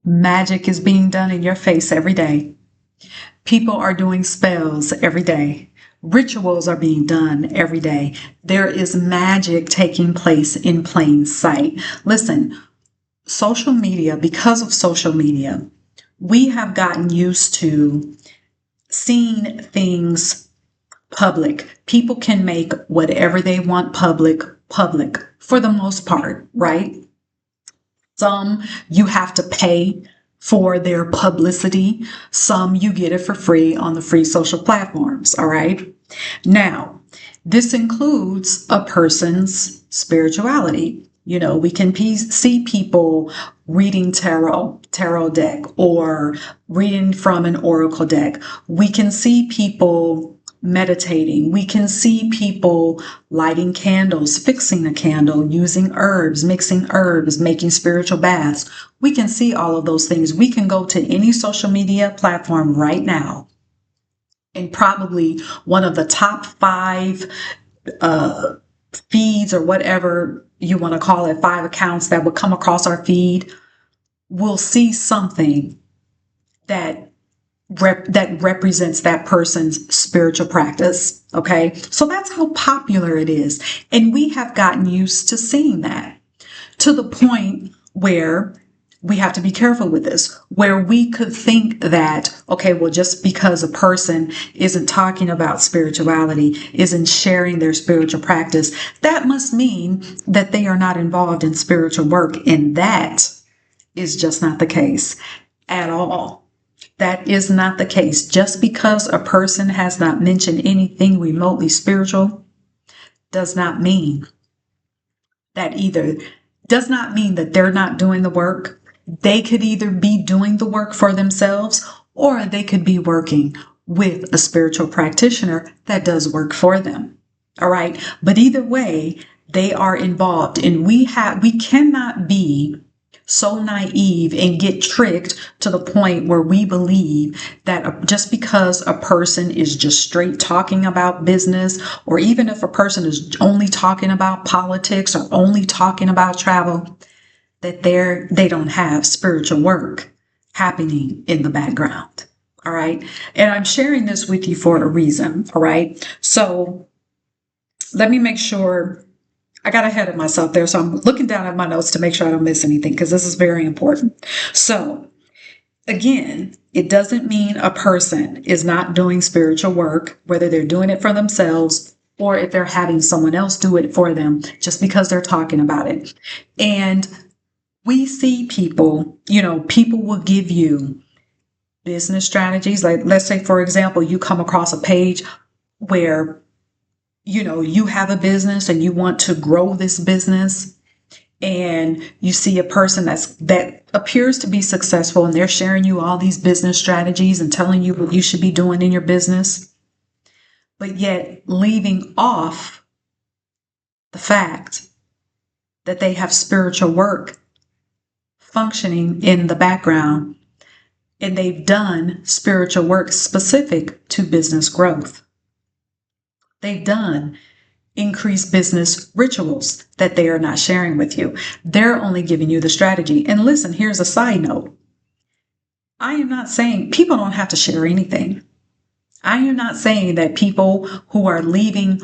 Magic is being done in your face every day. People are doing spells every day. Rituals are being done every day. There is magic taking place in plain sight. Listen, social media, because of social media, we have gotten used to seeing things public. People can make whatever they want public for the most part, right? Some you have to pay for their publicity. Some you get it for free on the free social platforms. All right. Now, this includes a person's spirituality. You know, we can see people reading tarot deck, or reading from an oracle deck. We can see people meditating. We can see people lighting candles, fixing a candle, using herbs, mixing herbs, making spiritual baths. We can see all of those things. We can go to any social media platform right now, and probably one of the top 5 feeds, or whatever you want to call it, 5 accounts that would come across our feed, will see something that represents that person's spiritual practice. Okay. So that's how popular it is. And we have gotten used to seeing that, to the point where we have to be careful with this, where we could think that, okay, well, just because a person isn't talking about spirituality, isn't sharing their spiritual practice, that must mean that they are not involved in spiritual work. And that is just not the case at all. That is not the case. Just because a person has not mentioned anything remotely spiritual does not mean that they're not doing the work. They could either be doing the work for themselves, or they could be working with a spiritual practitioner that does work for them. All right. But either way, they are involved, and we cannot be so naive and get tricked to the point where we believe that just because a person is just straight talking about business, or even if a person is only talking about politics or only talking about travel, that they don't have spiritual work happening in the background. All right. And I'm sharing this with you for a reason. All right. So let me make sure. I got ahead of myself there. So I'm looking down at my notes to make sure I don't miss anything, because this is very important. So again, it doesn't mean a person is not doing spiritual work, whether they're doing it for themselves or if they're having someone else do it for them, just because they're talking about it. And we see people, people will give you business strategies. Like, let's say, for example, you come across a page where you have a business and you want to grow this business, and you see a person that appears to be successful, and they're sharing you all these business strategies and telling you what you should be doing in your business, but yet leaving off the fact that they have spiritual work functioning in the background, and they've done spiritual work specific to business growth. They've done increased business rituals that they are not sharing with you. They're only giving you the strategy. And listen, here's a side note. I am not saying people don't have to share anything. I am not saying that people who are leaving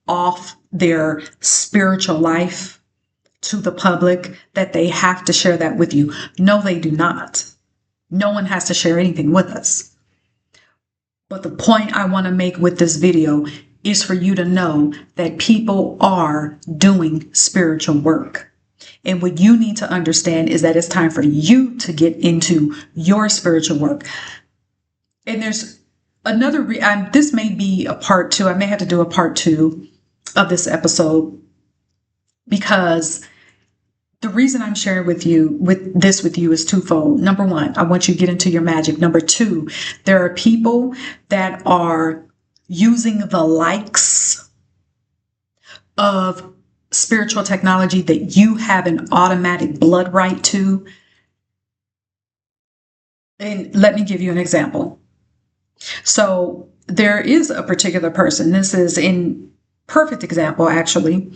off their spiritual life to the public, that they have to share that with you. No, they do not. No one has to share anything with us. But the point I want to make with this video is for you to know that people are doing spiritual work. And what you need to understand is that it's time for you to get into your spiritual work. And there's another, this may be a part 2. I may have to do a part 2 of this episode, because the reason I'm sharing with you is twofold. Number 1, I want you to get into your magic. Number 2, there are people that are using the likes of spiritual technology that you have an automatic blood right to. And let me give you an example. So there is a particular person, this is in perfect example, actually,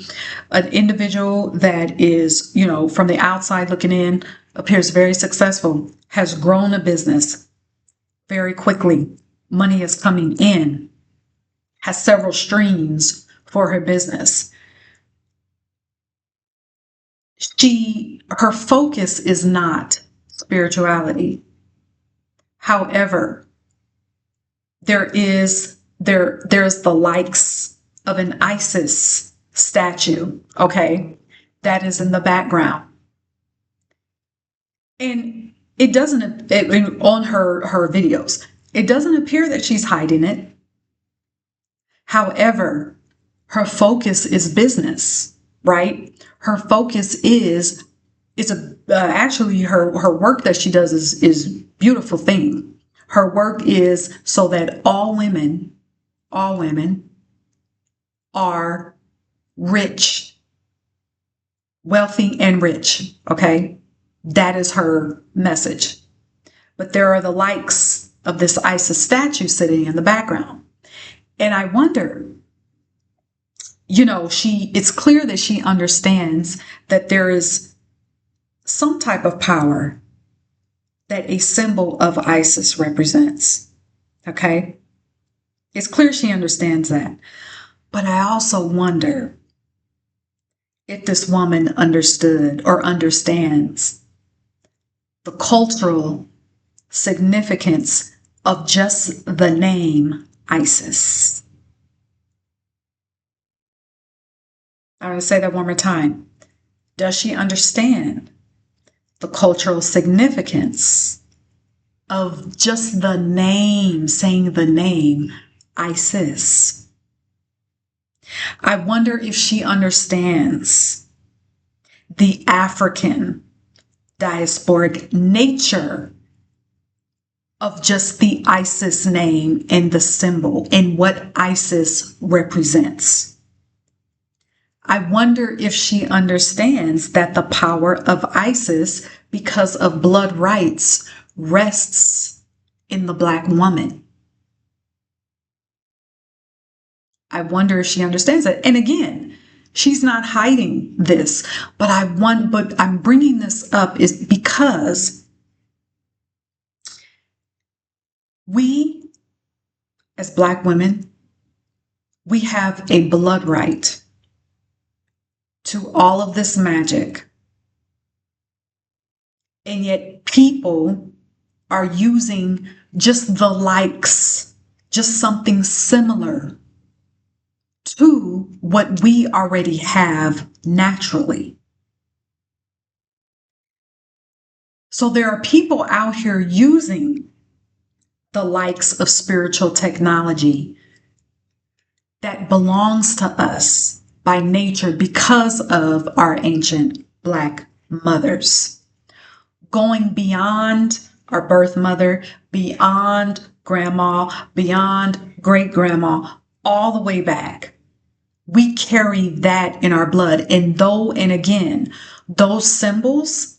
an individual that is, from the outside looking in, appears very successful, has grown a business very quickly. Money is coming in, has several streams for her business. Her focus is not spirituality. However, there's the likes of an Isis statue, okay, that is in the background. And it doesn't, on her videos, it doesn't appear that she's hiding it. However, her focus is business, right? Her focus is, actually her work that she does is beautiful thing. Her work is so that all women are rich, wealthy and rich, okay? That is her message. But there are the likes of this Isis statue sitting in the background. And I wonder, it's clear that she understands that there is some type of power that a symbol of Isis represents. Okay? It's clear she understands that. But I also wonder if this woman understood or understands the cultural significance of just the name Isis. I'm going to say that one more time. Does she understand the cultural significance of just the name, saying the name Isis? I wonder if she understands the African diasporic nature of just the Isis name and the symbol and what Isis represents. I wonder if she understands that the power of Isis, because of blood rights, rests in the Black woman. I wonder if she understands it. And again, she's not hiding this, but I'm bringing this up is because we, as Black women, we have a blood right to all of this magic. And yet people are using just the likes, just something similar to what we already have naturally. So there are people out here using the likes of spiritual technology that belongs to us by nature because of our ancient Black mothers. Going beyond our birth mother, beyond grandma, beyond great grandma, all the way back. We carry that in our blood. And again, those symbols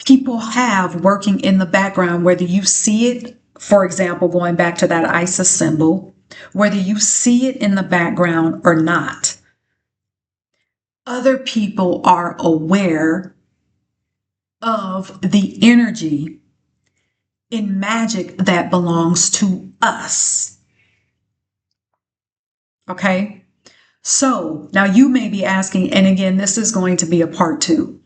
people have working in the background, whether you see it, for example, going back to that Isis symbol, whether you see it in the background or not, other people are aware of the energy in magic that belongs to us. Okay? So now you may be asking, and again, this is going to be a part 2.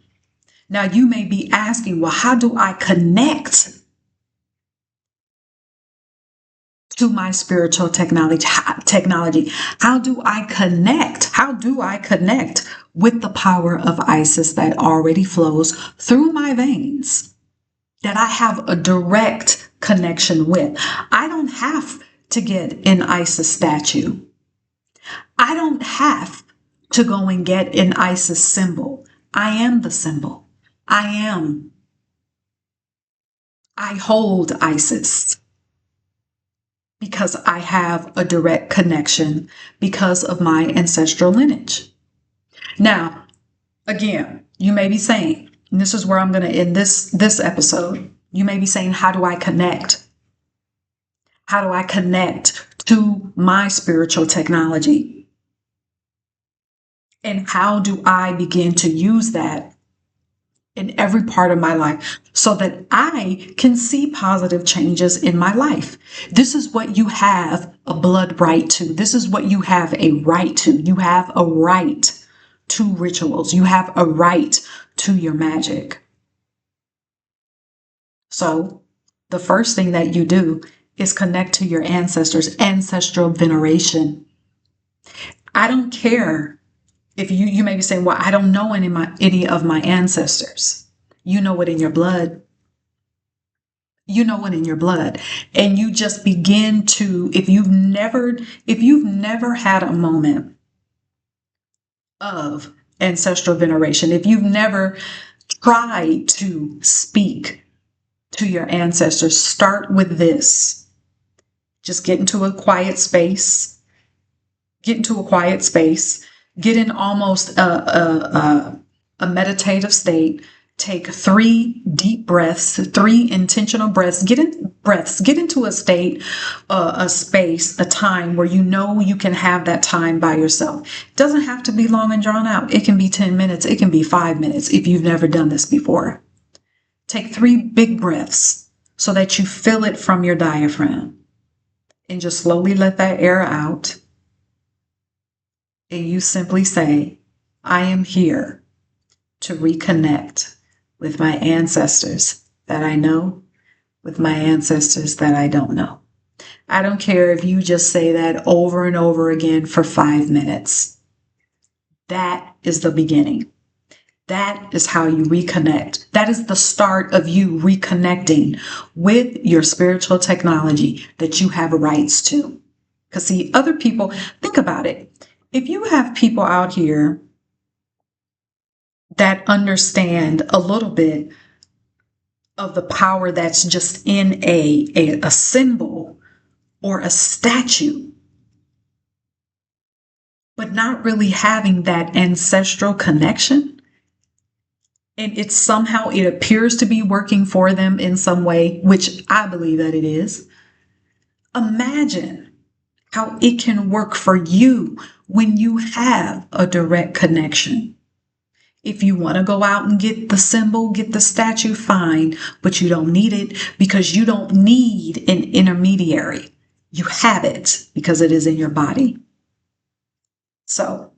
Now you may be asking, well, how do I connect to my spiritual technology? How do I connect? With the power of Isis that already flows through my veins, that I have a direct connection with? I don't have to get an Isis statue. I don't have to go and get an Isis symbol. I am the symbol. I hold Isis because I have a direct connection because of my ancestral lineage. Now, again, you may be saying, and this is where I'm going to end this episode, you may be saying, how do I connect? How do I connect to my spiritual technology? And how do I begin to use that in every part of my life so that I can see positive changes in my life. This is what you have a blood right to. This is what you have a right to. You have a right to rituals. You have a right to your magic. So the first thing that you do is connect to your ancestors, ancestral veneration. I don't care if you may be saying, well, I don't know any of my ancestors. You know it in your blood. You know it in your blood. And you just begin to, if you've never had a moment of ancestral veneration, if you've never tried to speak to your ancestors, start with this. Just get into a quiet space. Get into a quiet space. Get in almost a meditative state. Take 3 deep breaths, 3 intentional breaths. Get into a state, a space, a time where you know you can have that time by yourself. It doesn't have to be long and drawn out. It can be 10 minutes. It can be 5 minutes if you've never done this before. Take 3 big breaths so that you feel it from your diaphragm. And just slowly let that air out. And you simply say, I am here to reconnect with my ancestors that I know, with my ancestors that I don't know. I don't care if you just say that over and over again for 5 minutes. That is the beginning. That is how you reconnect. That is the start of you reconnecting with your spiritual technology that you have rights to. Because see, other people, think about it. If you have people out here that understand a little bit of the power that's just in a symbol or a statue, but not really having that ancestral connection, and it appears to be working for them in some way, which I believe that it is. Imagine how it can work for you when you have a direct connection. If you want to go out and get the symbol, get the statue, fine, but you don't need it because you don't need an intermediary. You have it because it is in your body. So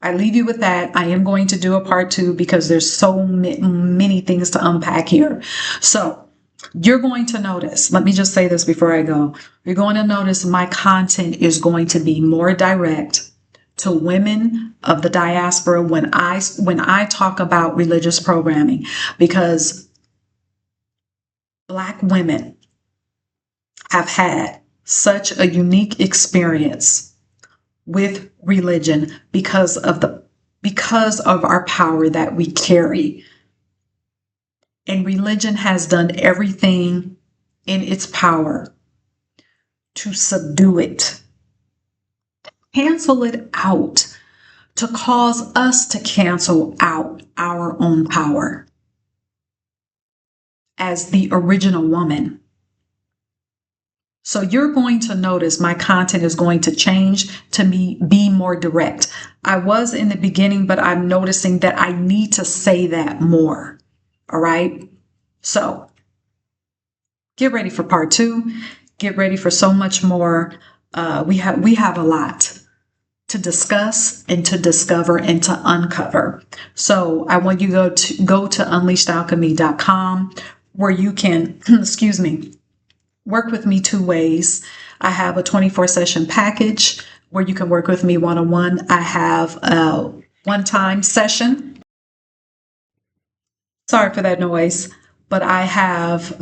I leave you with that. I am going to do a part 2 because there's so many things to unpack here. So you're going to notice, let me just say this before I go. You're going to notice my content is going to be more direct to women of the diaspora when I talk about religious programming, because Black women have had such a unique experience with religion because of our power that we carry. And religion has done everything in its power to subdue it, cancel it out, to cause us to cancel out our own power as the original woman. So you're going to notice my content is going to change to be more direct. I was in the beginning, but I'm noticing that I need to say that more. All right. So get ready for part 2. Get ready for so much more. We have a lot to discuss and to discover and to uncover. So I want you to go to unleashedalchemy.com where you can, work with me 2 ways. I have a 24 session package where you can work with me one-on-one. I have a one-time session. Sorry for that noise, but I have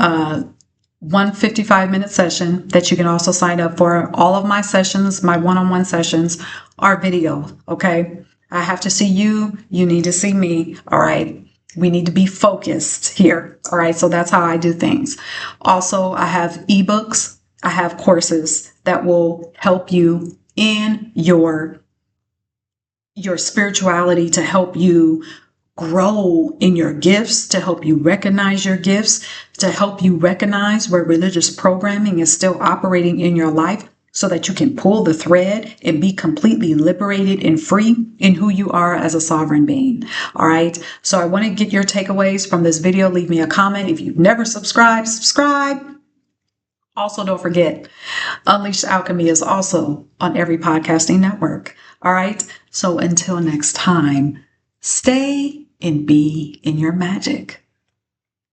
one 55-minute session that you can also sign up for. All of my sessions, my one-on-one sessions, are video, okay? I have to see you. You need to see me, all right? We need to be focused here, all right? So that's how I do things. Also, I have ebooks. I have courses that will help you in your spirituality, to help you grow in your gifts, to help you recognize your gifts, to help you recognize where religious programming is still operating in your life. so that you can pull the thread and be completely liberated and free in who you are as a sovereign being. All right. So I want to get your takeaways from this video. Leave me a comment. If you've never subscribed, subscribe. Also, don't forget, Unleashed Alchemy is also on every podcasting network. All right. So until next time, stay and be in your magic.